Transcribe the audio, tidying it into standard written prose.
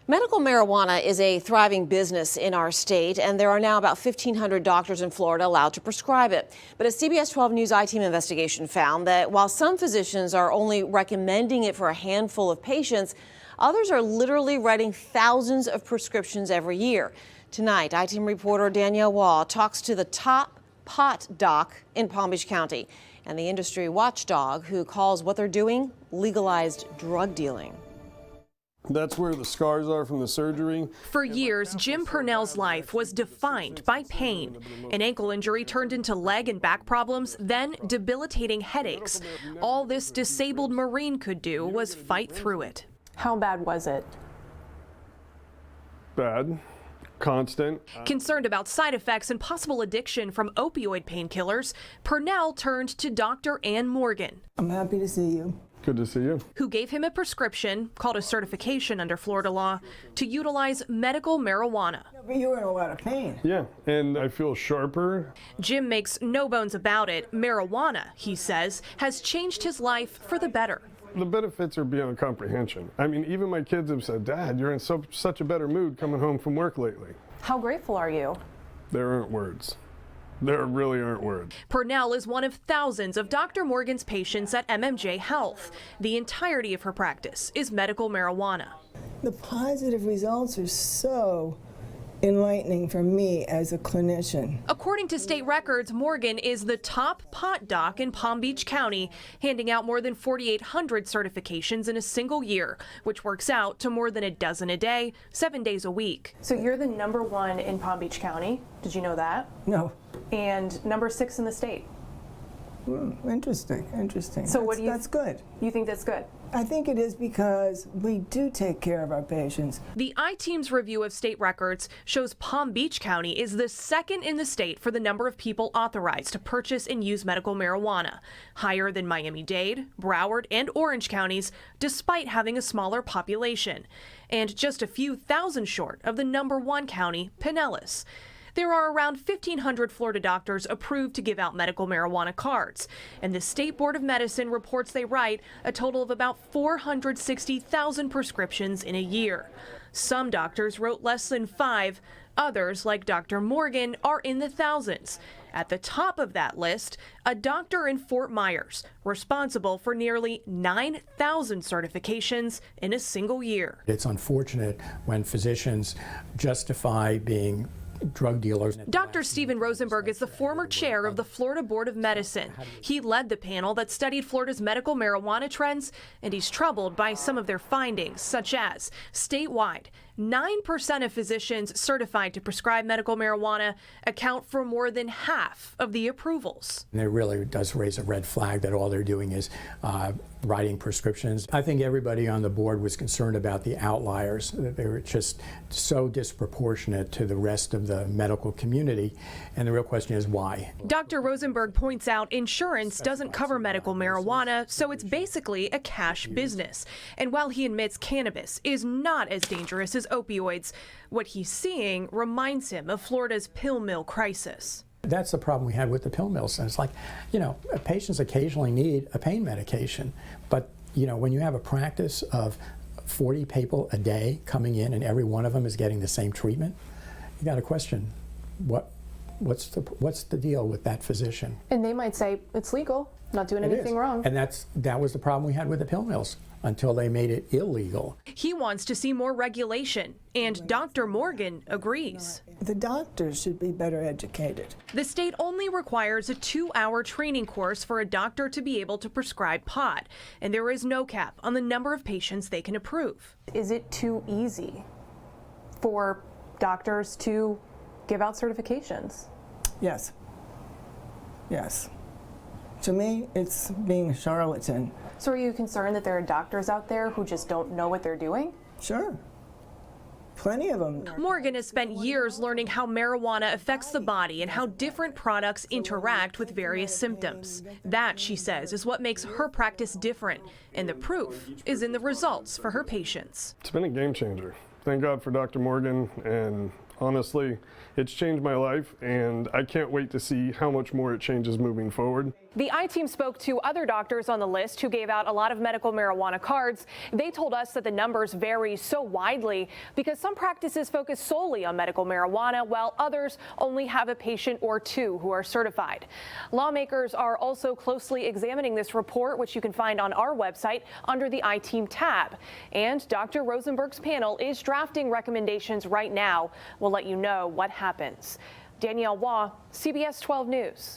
Medical marijuana is a thriving business in our state, and there are now about 1,500 doctors in Florida allowed to prescribe it. But a CBS 12 News I-Team investigation found that while some physicians are only recommending it for a handful of patients, others are literally writing thousands of prescriptions every year. Tonight, I-Team reporter Danielle Waugh talks to the top pot doc in Palm Beach County and the industry watchdog who calls what they're doing legalized drug dealing. That's where the scars are from the surgery. For years, Jim Purnell's life was defined by pain. An ankle injury turned into leg and back problems, then debilitating headaches. All this disabled Marine could do was fight through it. How bad was it? Bad. Constant. Concerned about side effects and possible addiction from opioid painkillers, Purnell turned to Dr. Ann Morgan. I'm happy to see you. Good to see you. Who gave him a prescription, called a certification under Florida law, to utilize medical marijuana. But you were in a lot of pain. Yeah, and I feel sharper. Jim makes no bones about it. Marijuana, he says, has changed his life for the better. The benefits are beyond comprehension. I mean, even my kids have said, Dad, you're in such a better mood coming home from work lately. How grateful are you? There aren't words. There really aren't words. Purnell is one of thousands of Dr. Morgan's patients at MMJHealth. The entirety of her practice is medical marijuana. The positive results are so enlightening for me as a clinician. According to state records, Morgan is the top pot doc in Palm Beach County, handing out more than 4,800 certifications in a single year, which works out to more than a dozen a day, 7 days a week. So you're the #1 in Palm Beach County. Did you know that? No. And #6 in the state. Interesting, interesting. So That's good. You think that's good? I think it is because we do take care of our patients. The I-Team's review of state records shows Palm Beach County is the second in the state for the number of people authorized to purchase and use medical marijuana, higher than Miami-Dade, Broward, and Orange counties, despite having a smaller population, and just a few thousand short of the #1 county, Pinellas. There are around 1,500 Florida doctors approved to give out medical marijuana cards, and the State Board of Medicine reports they write a total of about 460,000 prescriptions in a year. Some doctors wrote less than 5. Others, like Dr. Morgan, are in the thousands. At the top of that list, a doctor in Fort Myers, responsible for nearly 9,000 certifications in a single year. It's unfortunate when physicians justify being drug dealers. Dr. Steven Rosenberg is the former chair of the Florida Board of Medicine. He led the panel that studied Florida's medical marijuana trends, and he's troubled by some of their findings, such as statewide, 9% of physicians certified to prescribe medical marijuana account for more than half of the approvals. And it really does raise a red flag that all they're doing is writing prescriptions. I think everybody on the board was concerned about the outliers. They were just so disproportionate to the rest of the medical community. And the real question is why? Dr. Rosenberg points out insurance doesn't cover medical marijuana, so it's basically a cash business. And while he admits cannabis is not as dangerous as opioids, what he's seeing reminds him of Florida's pill mill crisis. That's the problem we had with the pill mills. And it's like, you know, patients occasionally need a pain medication, but, you know, when you have a practice of 40 people a day coming in and every one of them is getting the same treatment, you got to question what's the deal with that physician? And they might say it's legal, not doing anything wrong. And that was the problem we had with the pill mills until they made it illegal. He wants to see more regulation, and Dr. Morgan agrees. The doctors should be better educated. The state only requires a 2-hour training course for a doctor to be able to prescribe pot, and there is no cap on the number of patients they can approve. Is it too easy for doctors to give out certifications? Yes. Yes. To me, it's being a charlatan. So are you concerned that there are doctors out there who just don't know what they're doing? Sure. Plenty of them. Morgan has spent years learning how marijuana affects the body and how different products interact with various symptoms. That, she says, is what makes her practice different, and the proof is in the results for her patients. It's been a game changer. Thank God for Dr. Morgan, and honestly, it's changed my life, and I can't wait to see how much more it changes moving forward. The I-Team spoke to other doctors on the list who gave out a lot of medical marijuana cards. They told us that the numbers vary so widely because some practices focus solely on medical marijuana, while others only have a patient or two who are certified. Lawmakers are also closely examining this report, which you can find on our website under the I-Team tab. And Dr. Rosenberg's panel is drafting recommendations right now. We'll let you know what happens. Danielle Waugh, CBS 12 News.